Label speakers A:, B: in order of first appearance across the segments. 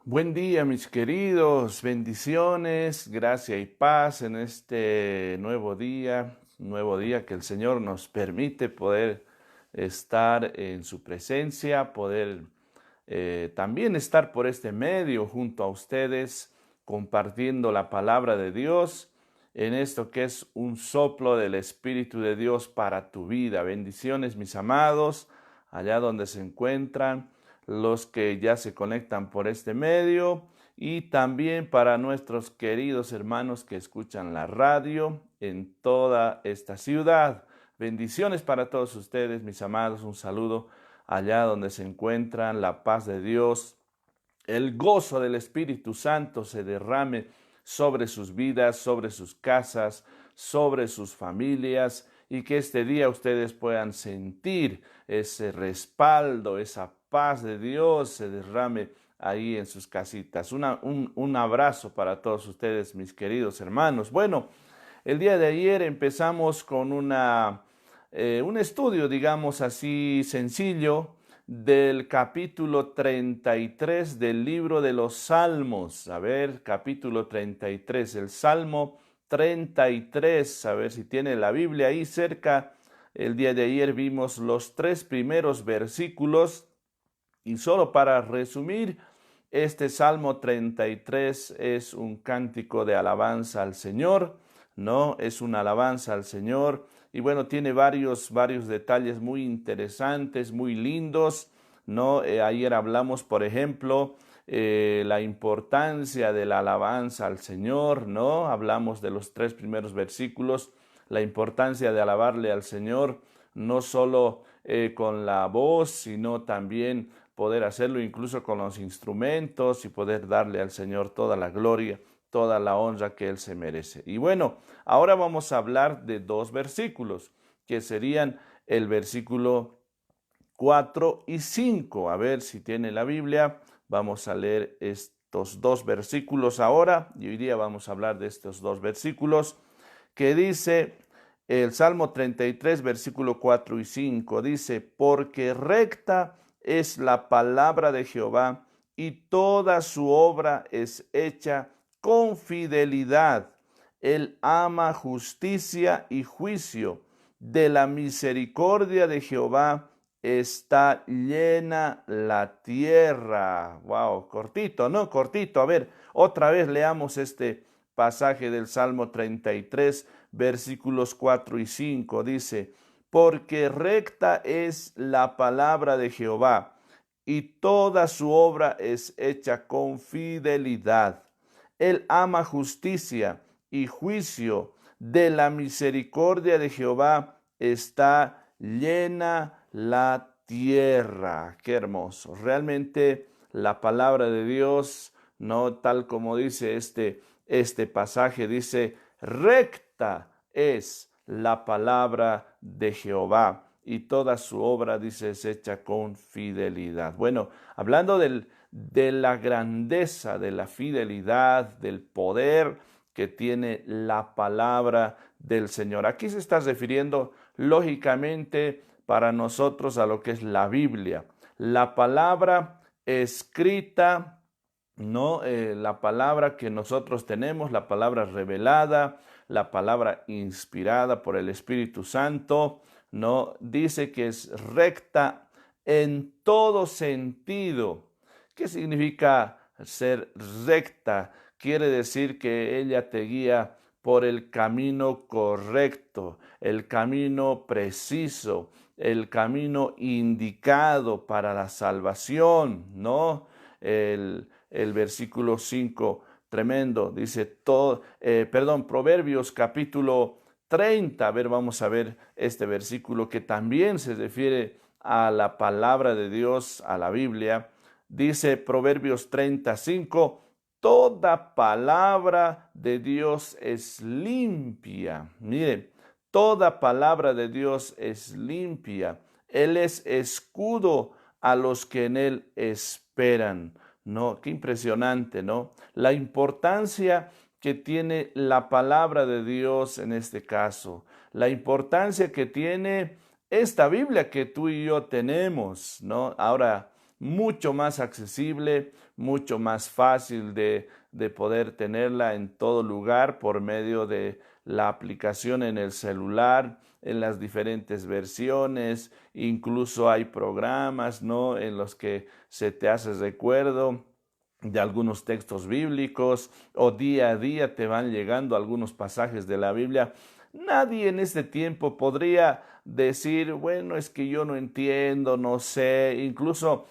A: Buen día, mis queridos, bendiciones, gracia y paz en este nuevo día que el Señor nos permite poder estar en su presencia, poder también estar por este medio junto a ustedes, compartiendo la palabra de Dios en esto que es un soplo del Espíritu de Dios para tu vida. Bendiciones, mis amados, allá donde se encuentran los que ya se conectan por este medio y también para nuestros queridos hermanos que escuchan la radio en toda esta ciudad. Bendiciones para todos ustedes, mis amados. Un saludo allá donde se encuentran. La paz de Dios, el gozo del Espíritu Santo se derrame sobre sus vidas, sobre sus casas, sobre sus familias, y que este día ustedes puedan sentir ese respaldo, esa paz de Dios se derrame ahí en sus casitas. Un abrazo para todos ustedes, mis queridos hermanos. Bueno, el día de ayer empezamos con un estudio, digamos así, sencillo del capítulo 33 del libro de los Salmos. A ver, capítulo 33, el Salmo 33, a ver si tiene la Biblia ahí cerca. El día de ayer vimos los tres primeros versículos y solo para resumir, este Salmo 33 es un cántico de alabanza al Señor, ¿no? Es una alabanza al Señor y bueno, tiene varios detalles muy interesantes, muy lindos, ¿no? Ayer hablamos, por ejemplo, la importancia de la alabanza al Señor, ¿no? Hablamos de los tres primeros versículos, la importancia de alabarle al Señor, no solo con la voz, sino también poder hacerlo incluso con los instrumentos y poder darle al Señor toda la gloria, toda la honra que Él se merece. Y bueno, ahora vamos a hablar de dos versículos, que serían el versículo 4 y 5. A ver si tiene la Biblia. Vamos a leer estos dos versículos ahora y hoy día vamos a hablar de estos dos versículos que dice el Salmo 33, versículo 4 y 5. Dice, porque recta es la palabra de Jehová y toda su obra es hecha con fidelidad. Él ama justicia y juicio. De la misericordia de Jehová está llena la tierra. Wow, cortito, ¿no? Cortito. A ver, otra vez leamos este pasaje del Salmo 33, versículos 4 y 5. Dice, porque recta es la palabra de Jehová y toda su obra es hecha con fidelidad. Él ama justicia y juicio. De la misericordia de Jehová está llena la tierra. Qué hermoso. Realmente la palabra de Dios, no tal como dice este pasaje, dice, recta es la palabra de Jehová y toda su obra, dice, es hecha con fidelidad. Bueno, hablando de la grandeza, de la fidelidad, del poder que tiene la palabra del Señor. Aquí se está refiriendo lógicamente para nosotros a lo que es la Biblia, la palabra escrita, no la palabra que nosotros tenemos, la palabra revelada, la palabra inspirada por el Espíritu Santo, no dice que es recta en todo sentido. ¿Qué significa ser recta? Quiere decir que ella te guía por el camino correcto, el camino preciso, el camino indicado para la salvación, ¿no? El versículo 5, tremendo, dice Proverbios capítulo 30. A ver, vamos a ver este versículo que también se refiere a la palabra de Dios, a la Biblia. Dice Proverbios 35, toda palabra de Dios es limpia. Mire, toda palabra de Dios es limpia. Él es escudo a los que en Él esperan. No, qué impresionante, ¿no? La importancia que tiene la palabra de Dios en este caso, la importancia que tiene esta Biblia que tú y yo tenemos, ¿no? Ahora, mucho más accesible, mucho más fácil de poder tenerla en todo lugar por medio de la aplicación en el celular, en las diferentes versiones, incluso hay programas, ¿no?, en los que se te hace recuerdo de algunos textos bíblicos o día a día te van llegando algunos pasajes de la Biblia. Nadie en este tiempo podría decir, bueno, es que yo no entiendo, no sé, incluso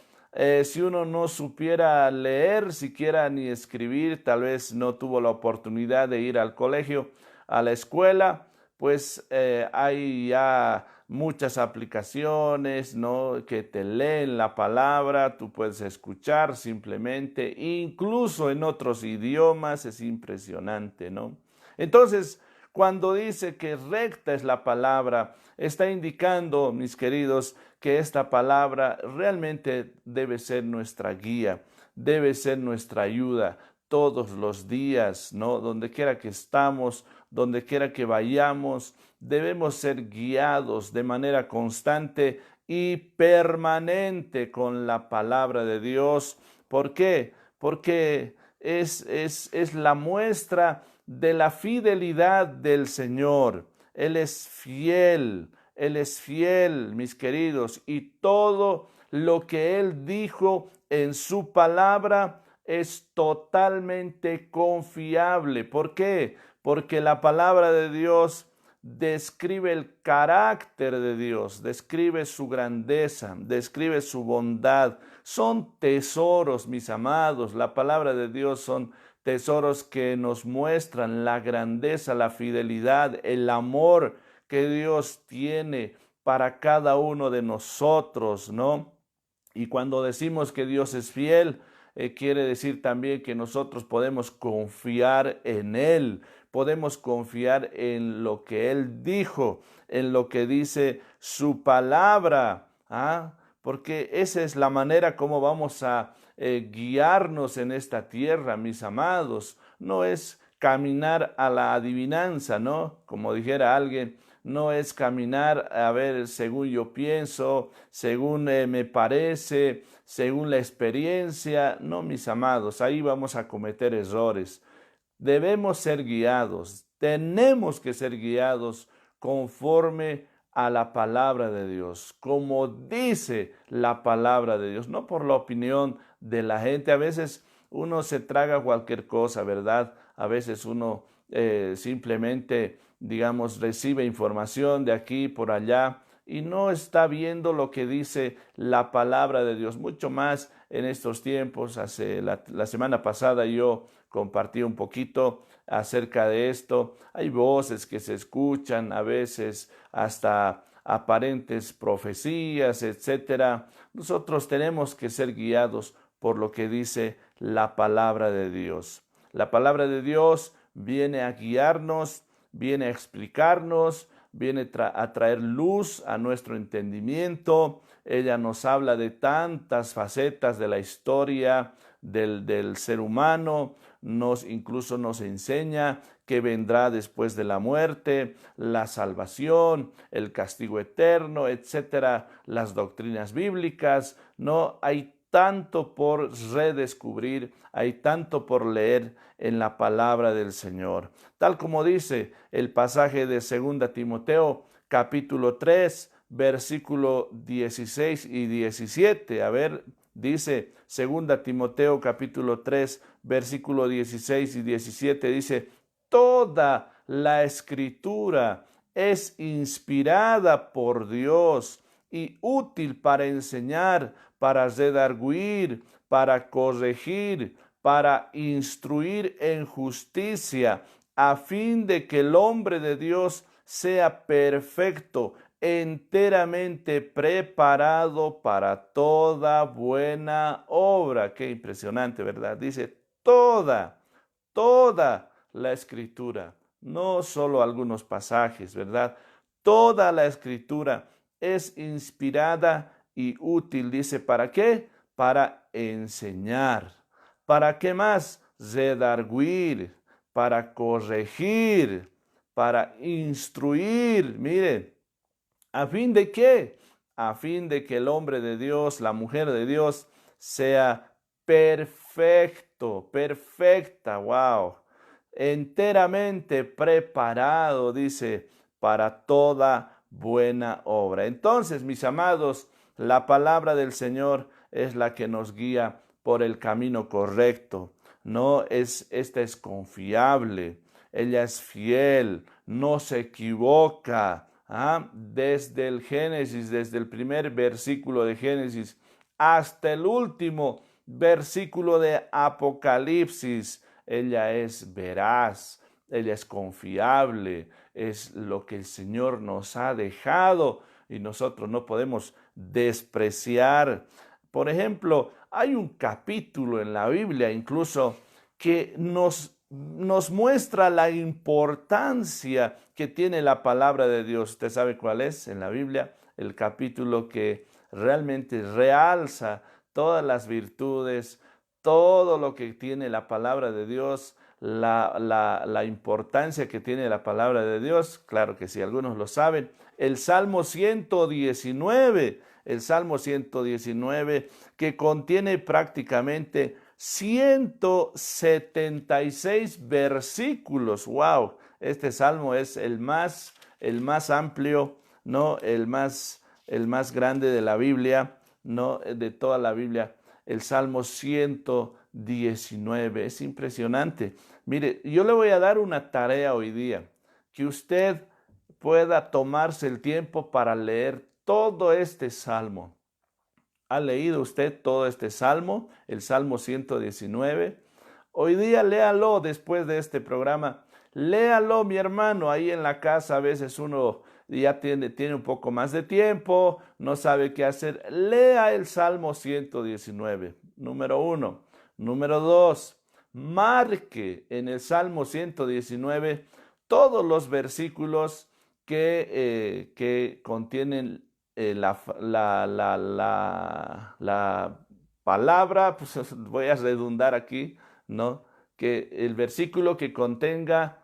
A: si uno no supiera leer siquiera ni escribir, tal vez no tuvo la oportunidad de ir al colegio, a la escuela, pues hay ya muchas aplicaciones, ¿no?, que te leen la palabra, tú puedes escuchar simplemente, incluso en otros idiomas, es impresionante, ¿no? Entonces, cuando dice que recta es la palabra, está indicando, mis queridos, que esta palabra realmente debe ser nuestra guía, debe ser nuestra ayuda todos los días, ¿no? Donde quiera que estamos, donde quiera que vayamos, debemos ser guiados de manera constante y permanente con la palabra de Dios. ¿Por qué? Porque es la muestra de la fidelidad del Señor. Él es fiel, mis queridos, y todo lo que Él dijo en su palabra es totalmente confiable. ¿Por qué? Porque la palabra de Dios describe el carácter de Dios, describe su grandeza, describe su bondad. Son tesoros, mis amados. La palabra de Dios son tesoros que nos muestran la grandeza, la fidelidad, el amor que Dios tiene para cada uno de nosotros, ¿no? Y cuando decimos que Dios es fiel, quiere decir también que nosotros podemos confiar en Él, podemos confiar en lo que Él dijo, en lo que dice su palabra, ¿ah? Porque esa es la manera como vamos a guiarnos en esta tierra, mis amados. No es caminar a la adivinanza, ¿no? Como dijera alguien, no es caminar a ver según yo pienso, según me parece, según la experiencia. No, mis amados, ahí vamos a cometer errores. Debemos ser guiados, tenemos que ser guiados conforme a la palabra de Dios, como dice la palabra de Dios, no por la opinión de la gente. A veces uno se traga cualquier cosa, ¿verdad? A veces uno simplemente, digamos, recibe información de aquí por allá y no está viendo lo que dice la palabra de Dios. Mucho más en estos tiempos. Hace la semana pasada yo compartí un poquito acerca de esto. Hay voces que se escuchan, a veces hasta aparentes profecías, etcétera. Nosotros tenemos que ser guiados por lo que dice la palabra de Dios. La palabra de Dios viene a guiarnos, viene a explicarnos, viene a traer luz a nuestro entendimiento. Ella nos habla de tantas facetas de la historia del ser humano, incluso nos enseña que vendrá después de la muerte, la salvación, el castigo eterno, etcétera, las doctrinas bíblicas. No hay tanto por redescubrir, hay tanto por leer en la palabra del Señor. Tal como dice el pasaje de 2 Timoteo, capítulo 3, versículo 16 y 17. A ver, dice 2 Timoteo, capítulo 3, versículo 16 y 17, dice: toda la escritura es inspirada por Dios y útil para enseñar, para redarguir, para corregir, para instruir en justicia, a fin de que el hombre de Dios sea perfecto, enteramente preparado para toda buena obra. Qué impresionante, ¿verdad? Dice toda la escritura, no solo algunos pasajes, ¿verdad? Toda la escritura es inspirada y útil. Dice, ¿para qué? Para enseñar. ¿Para qué más? Redarguir, para corregir, para instruir. Mire, ¿a fin de qué? a fin de que el hombre de Dios, la mujer de Dios, sea perfecto, perfecta, wow, enteramente preparado, dice, para toda buena obra. Entonces, mis amados, la palabra del Señor es la que nos guía por el camino correcto. Esta es confiable, ella es fiel, no se equivoca. Desde el Génesis, desde el primer versículo de Génesis hasta el último versículo de Apocalipsis, ella es veraz, ella es confiable, es lo que el Señor nos ha dejado y nosotros no podemos despreciar. Por ejemplo, hay un capítulo en la Biblia incluso que nos muestra la importancia que tiene la palabra de Dios. ¿Usted sabe cuál es en la Biblia? El capítulo que realmente realza todas las virtudes, todo lo que tiene la palabra de Dios, la importancia que tiene la palabra de Dios. Claro que sí, algunos lo saben. El Salmo 119, el Salmo 119, que contiene prácticamente 176 versículos. Wow, este salmo es el más amplio, ¿no? El más grande de la Biblia, ¿no? De toda la Biblia. El Salmo 119. Es impresionante. Mire, yo le voy a dar una tarea hoy día, que usted pueda tomarse el tiempo para leer todo este salmo. ¿Ha leído usted todo este salmo, el Salmo 119? Hoy día léalo después de este programa. Léalo, mi hermano, ahí en la casa. A veces uno ya tiene un poco más de tiempo, no sabe qué hacer. Lea el Salmo 119, número 1. Número 2, marque en el Salmo 119 todos los versículos que contienen la palabra, pues voy a redundar aquí, ¿no? Que el versículo que contenga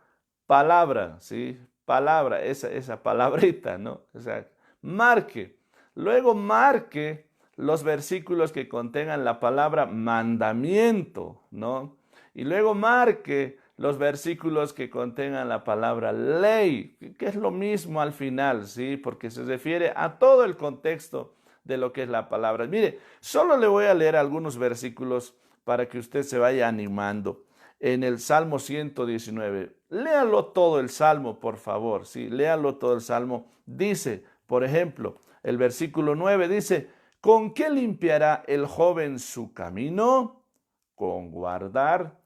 A: palabra, ¿sí? Palabra, esa palabrita, ¿no? O sea, marque. Luego marque los versículos que contengan la palabra mandamiento, ¿no? Y luego marque los versículos que contengan la palabra ley, que es lo mismo al final, ¿sí? Porque se refiere a todo el contexto de lo que es la palabra. Mire, solo le voy a leer algunos versículos para que usted se vaya animando. En el Salmo 119, léalo todo el Salmo, por favor, ¿sí? Léalo todo el Salmo. Dice, por ejemplo, el versículo 9 dice, ¿con qué limpiará el joven su camino? Con guardar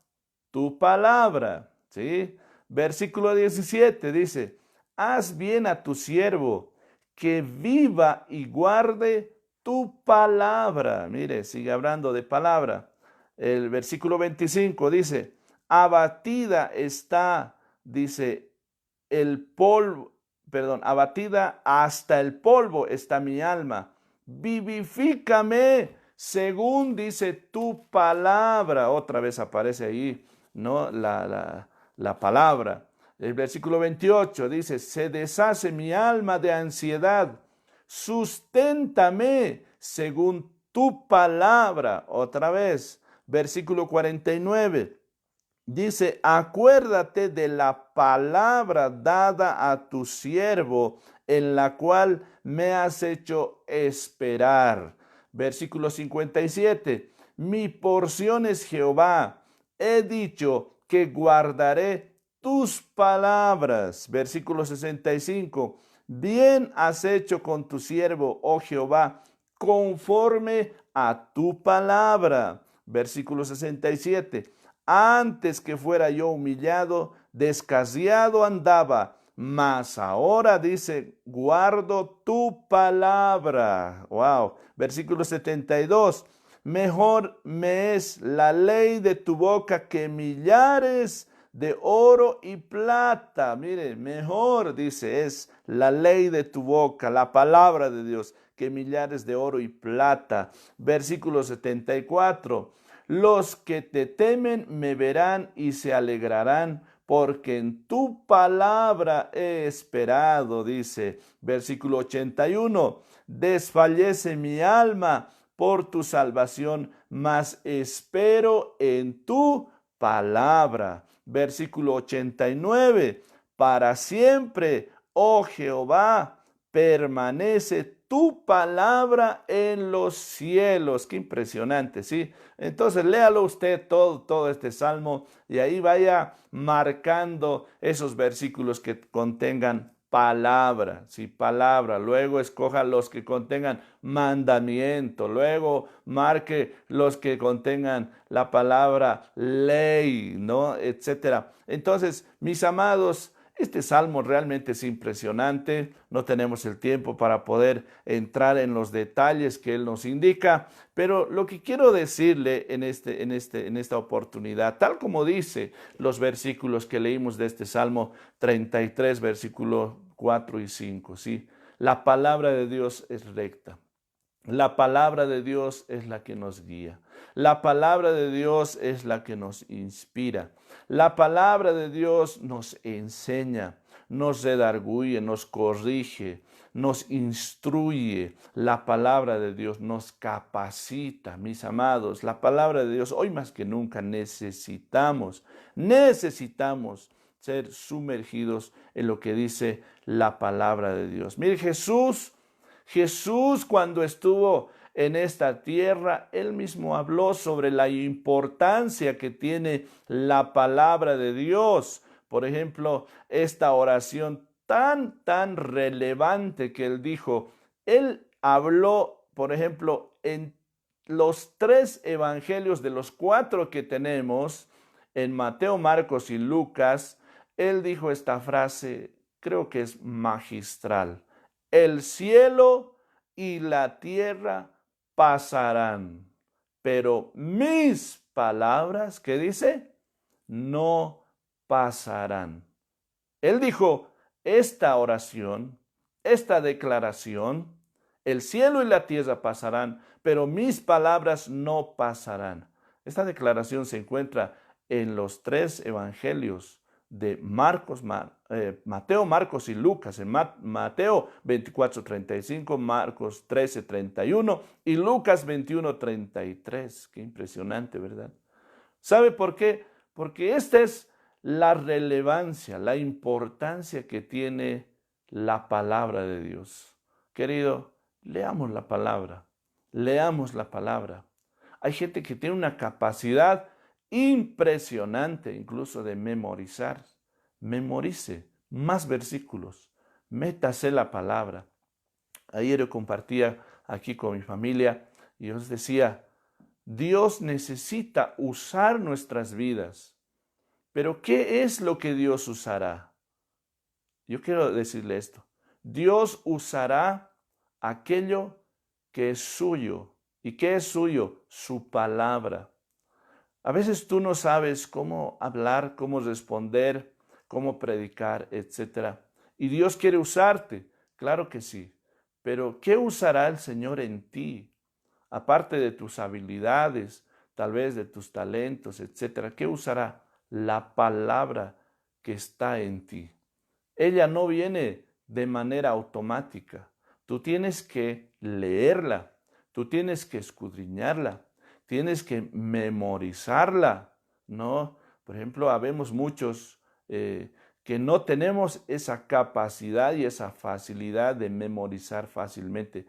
A: tu palabra, ¿sí? Versículo 17 dice, haz bien a tu siervo, que viva y guarde tu palabra. Mire, sigue hablando de palabra. El versículo 25 dice, abatida está, dice, el polvo, perdón, abatida hasta el polvo está mi alma. Vivifícame según dice tu palabra. Otra vez aparece ahí, ¿no? La palabra. El versículo 28 dice, se deshace mi alma de ansiedad, susténtame según tu palabra. Otra vez, versículo 49 dice, acuérdate de la palabra dada a tu siervo, en la cual me has hecho esperar. Versículo 57, mi porción es Jehová, he dicho que guardaré tus palabras. Versículo 65, bien has hecho con tu siervo, oh Jehová, conforme a tu palabra. Versículo 67, antes que fuera yo humillado, descasiado andaba, mas ahora dice, guardo tu palabra. Wow. Versículo 72. Mejor me es la ley de tu boca que millares de oro y plata. Mire, mejor, dice, es la ley de tu boca, la palabra de Dios, que millares de oro y plata. Versículo 74. Los que te temen me verán y se alegrarán, porque en tu palabra he esperado, dice versículo 81. Desfallece mi alma por tu salvación, mas espero en tu palabra. Versículo 89. Para siempre, oh Jehová, permanece tu palabra en los cielos. Qué impresionante, ¿sí? Entonces léalo usted todo este salmo y ahí vaya marcando esos versículos que contengan palabra, sí, palabra. Luego escoja los que contengan mandamiento. Luego marque los que contengan la palabra ley, ¿no? Etcétera. Entonces, mis amados, este salmo realmente es impresionante. No tenemos el tiempo para poder entrar en los detalles que él nos indica, pero lo que quiero decirle en esta oportunidad, tal como dice los versículos que leímos de este Salmo 33, versículos 4 y 5, ¿sí? La palabra de Dios es recta. La palabra de Dios es la que nos guía. La palabra de Dios es la que nos inspira. La palabra de Dios nos enseña, nos redarguye, nos corrige, nos instruye. La palabra de Dios nos capacita, mis amados. La palabra de Dios hoy más que nunca necesitamos ser sumergidos en lo que dice la palabra de Dios. Mire, Jesús cuando estuvo en esta tierra, él mismo habló sobre la importancia que tiene la palabra de Dios. Por ejemplo, esta oración tan relevante que él dijo, él habló, por ejemplo, en los 3 evangelios de los 4 que tenemos, en Mateo, Marcos y Lucas, él dijo esta frase, creo que es magistral. El cielo y la tierra pasarán, pero mis palabras, ¿qué dice? No pasarán. Él dijo esta oración, esta declaración, el cielo y la tierra pasarán, pero mis palabras no pasarán. Esta declaración se encuentra en los 3 evangelios de Mateo, Marcos y Lucas, en Mateo 24:35, Marcos 13:31 y Lucas 21:33. Qué impresionante, ¿verdad? ¿Sabe por qué? Porque esta es la relevancia, la importancia que tiene la palabra de Dios. Querido, leamos la palabra, leamos la palabra. Hay gente que tiene una capacidad impresionante incluso de memorizar. Memorice más versículos, métase la palabra. Ayer yo compartía aquí con mi familia y os decía, Dios necesita usar nuestras vidas, pero ¿qué es lo que Dios usará? Yo quiero decirle esto, Dios usará aquello que es suyo. ¿Y qué es suyo? Su palabra. A veces tú no sabes cómo hablar, cómo responder, cómo predicar, etc. Y Dios quiere usarte, claro que sí. Pero ¿qué usará el Señor en ti? Aparte de tus habilidades, tal vez de tus talentos, etc. ¿Qué usará? La palabra que está en ti. Ella no viene de manera automática. Tú tienes que leerla, tú tienes que escudriñarla, tienes que memorizarla, ¿no? Por ejemplo, habemos muchos que no tenemos esa capacidad y esa facilidad de memorizar fácilmente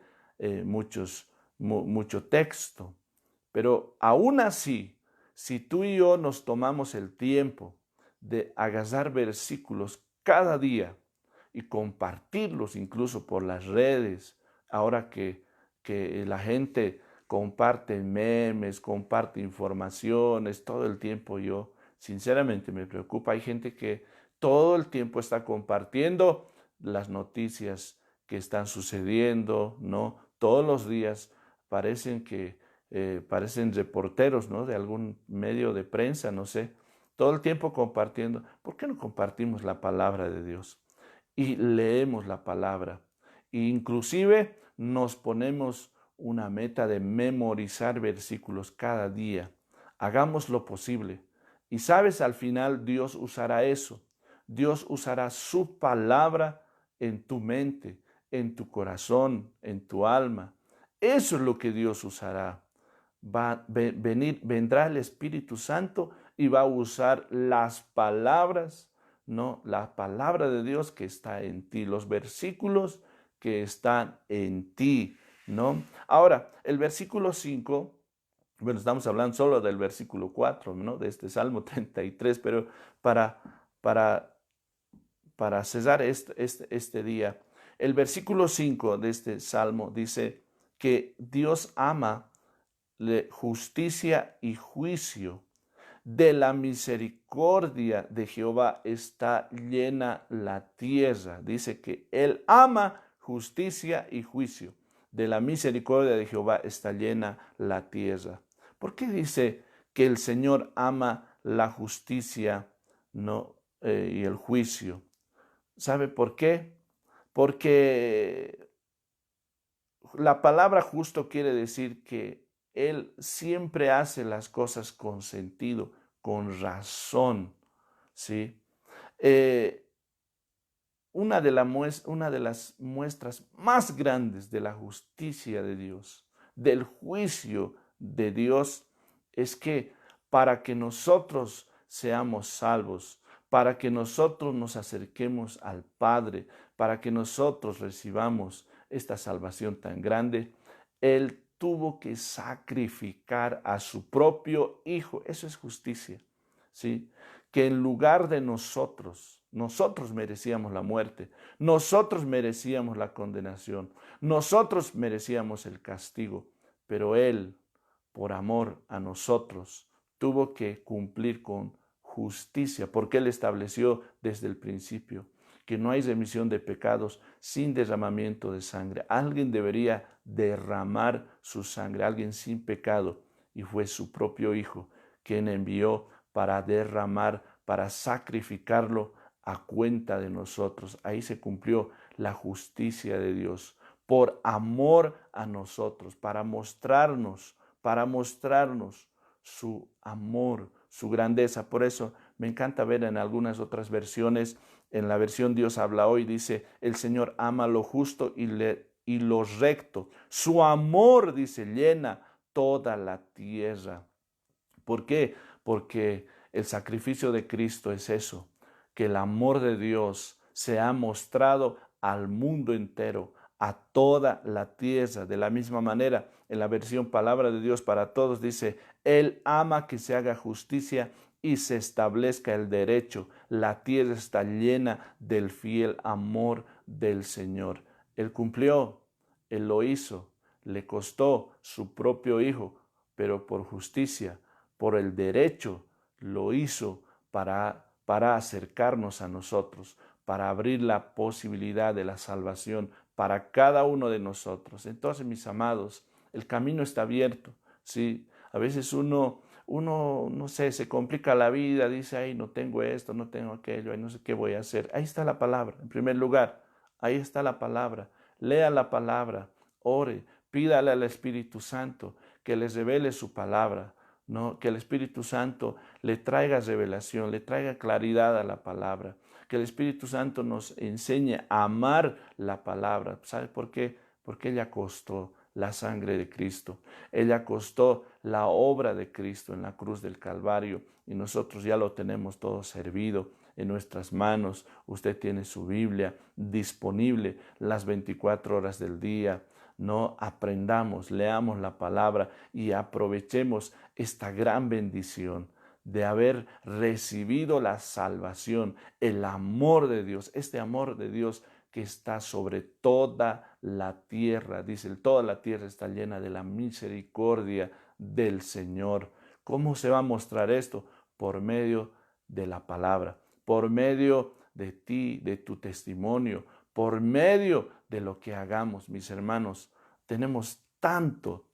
A: mucho texto. Pero aún así, si tú y yo nos tomamos el tiempo de agarrar versículos cada día y compartirlos incluso por las redes, ahora que la gente comparte memes, comparte informaciones, todo el tiempo yo sinceramente me preocupa. Hay gente que todo el tiempo está compartiendo las noticias que están sucediendo, ¿no? Todos los días parecen reporteros, ¿no? De algún medio de prensa, no sé, todo el tiempo compartiendo. ¿Por qué no compartimos la palabra de Dios? Y leemos la palabra. E inclusive nos ponemos una meta de memorizar versículos cada día. Hagamos lo posible. Y sabes, al final Dios usará eso. Dios usará su palabra en tu mente, en tu corazón, en tu alma. Eso es lo que Dios usará. Vendrá el Espíritu Santo y va a usar las palabras, ¿no? La palabra de Dios que está en ti, los versículos que están en ti, ¿no? Ahora, el versículo 5, bueno, estamos hablando solo del versículo 4, ¿no? De este Salmo 33, pero para, para, para cesar este día, el versículo 5 de este Salmo dice que Dios ama justicia y juicio. De la misericordia de Jehová está llena la tierra. Dice que Él ama justicia y juicio. De la misericordia de Jehová está llena la tierra. ¿Por qué dice que el Señor ama la justicia, no, y el juicio? ¿Sabe por qué? Porque la palabra justo quiere decir que Él siempre hace las cosas con sentido, con razón, ¿sí? Eh, una de las muestras más grandes de la justicia de Dios, del juicio de Dios, es que para que nosotros seamos salvos, para que nosotros nos acerquemos al Padre, para que nosotros recibamos esta salvación tan grande, Él tuvo que sacrificar a su propio Hijo. Eso es justicia, ¿sí? Que en lugar de nosotros merecíamos la muerte, nosotros merecíamos la condenación, nosotros merecíamos el castigo, pero Él, por amor a nosotros, tuvo que cumplir con justicia, porque Él estableció desde el principio que no hay remisión de pecados sin derramamiento de sangre. Alguien debería derramar su sangre, alguien sin pecado, y fue su propio Hijo quien envió para derramar, para sacrificarlo a cuenta de nosotros. Ahí se cumplió la justicia de Dios, por amor a nosotros, para mostrarnos su amor, su grandeza. Por eso me encanta ver en algunas otras versiones, en la versión Dios habla hoy, dice, el Señor ama lo justo y lo recto. Su amor, dice, llena toda la tierra. ¿Por qué? Porque el sacrificio de Cristo es eso, que el amor de Dios se ha mostrado al mundo entero, a toda la tierra. De la misma manera, en la versión Palabra de Dios para Todos dice, Él ama que se haga justicia y se establezca el derecho. La tierra está llena del fiel amor del Señor. Él cumplió, Él lo hizo, le costó su propio Hijo, pero por justicia, por el derecho, lo hizo para acercarnos a nosotros, para abrir la posibilidad de la salvación para cada uno de nosotros. Entonces, mis amados, el camino está abierto, ¿sí? A veces uno, no sé, se complica la vida, dice, ay, no tengo esto, no tengo aquello, ay, no sé qué voy a hacer. Ahí está la palabra, en primer lugar, ahí está la palabra. Lea la palabra, ore, pídale al Espíritu Santo que les revele su palabra, ¿no? Que el Espíritu Santo le traiga revelación, le traiga claridad a la palabra, que el Espíritu Santo nos enseñe a amar la palabra. ¿Sabe por qué? Porque ella costó la sangre de Cristo, ella costó la obra de Cristo en la cruz del Calvario y nosotros ya lo tenemos todo servido en nuestras manos. Usted tiene su Biblia disponible las 24 horas del día. No aprendamos, leamos la palabra y aprovechemos esta gran bendición de haber recibido la salvación, el amor de Dios, este amor de Dios que está sobre toda la tierra. Dice, toda la tierra está llena de la misericordia del Señor. ¿Cómo se va a mostrar esto? Por medio de la palabra, por medio de ti, de tu testimonio, por medio de lo que hagamos, mis hermanos. Tenemos tanto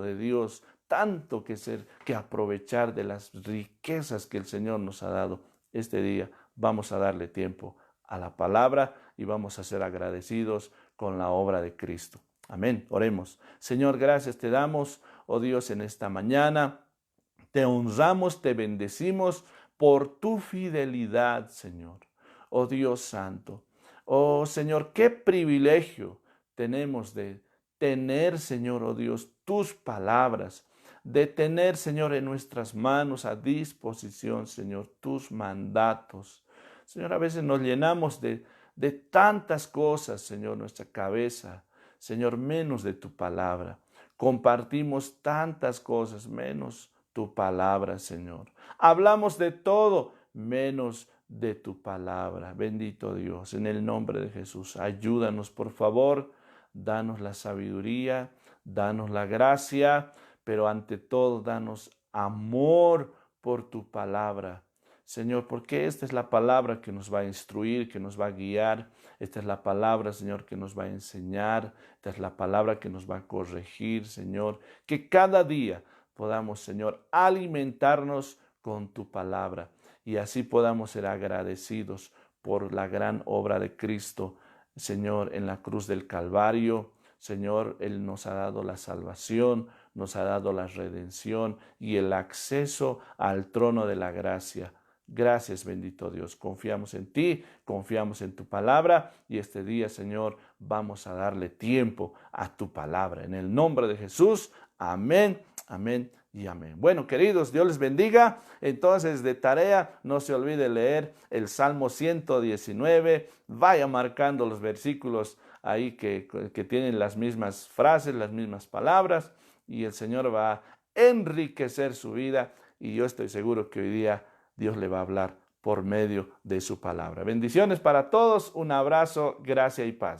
A: de Dios, tanto que aprovechar de las riquezas que el Señor nos ha dado. Este día vamos a darle tiempo a la palabra y vamos a ser agradecidos con la obra de Cristo. Amén. Oremos. Señor, gracias te damos, oh Dios, en esta mañana. Te honramos, te bendecimos por tu fidelidad, Señor. Oh Dios Santo. Oh Señor, qué privilegio tenemos de tener, Señor, oh Dios, tus palabras, de tener, Señor, en nuestras manos a disposición, Señor, tus mandatos. Señor, a veces nos llenamos de tantas cosas, Señor, nuestra cabeza, Señor, menos de tu palabra. Compartimos tantas cosas, menos tu palabra, Señor. Hablamos de todo, menos de tu palabra. Bendito Dios, en el nombre de Jesús, ayúdanos, por favor, danos la sabiduría, danos la gracia, pero ante todo, danos amor por tu palabra. Señor, porque esta es la palabra que nos va a instruir, que nos va a guiar. Esta es la palabra, Señor, que nos va a enseñar. Esta es la palabra que nos va a corregir, Señor. Que cada día podamos, Señor, alimentarnos con tu palabra y así podamos ser agradecidos por la gran obra de Cristo, Señor, en la cruz del Calvario. Señor, Él nos ha dado la salvación, nos ha dado la redención y el acceso al trono de la gracia. Gracias, bendito Dios. Confiamos en ti, confiamos en tu palabra y este día, Señor, vamos a darle tiempo a tu palabra. En el nombre de Jesús, amén, amén y amén. Bueno, queridos, Dios les bendiga. Entonces, de tarea, no se olvide leer el Salmo 119. Vaya marcando los versículos ahí que tienen las mismas frases, las mismas palabras, y el Señor va a enriquecer su vida. Y yo estoy seguro que hoy día Dios le va a hablar por medio de su palabra. Bendiciones para todos, un abrazo, gracia y paz.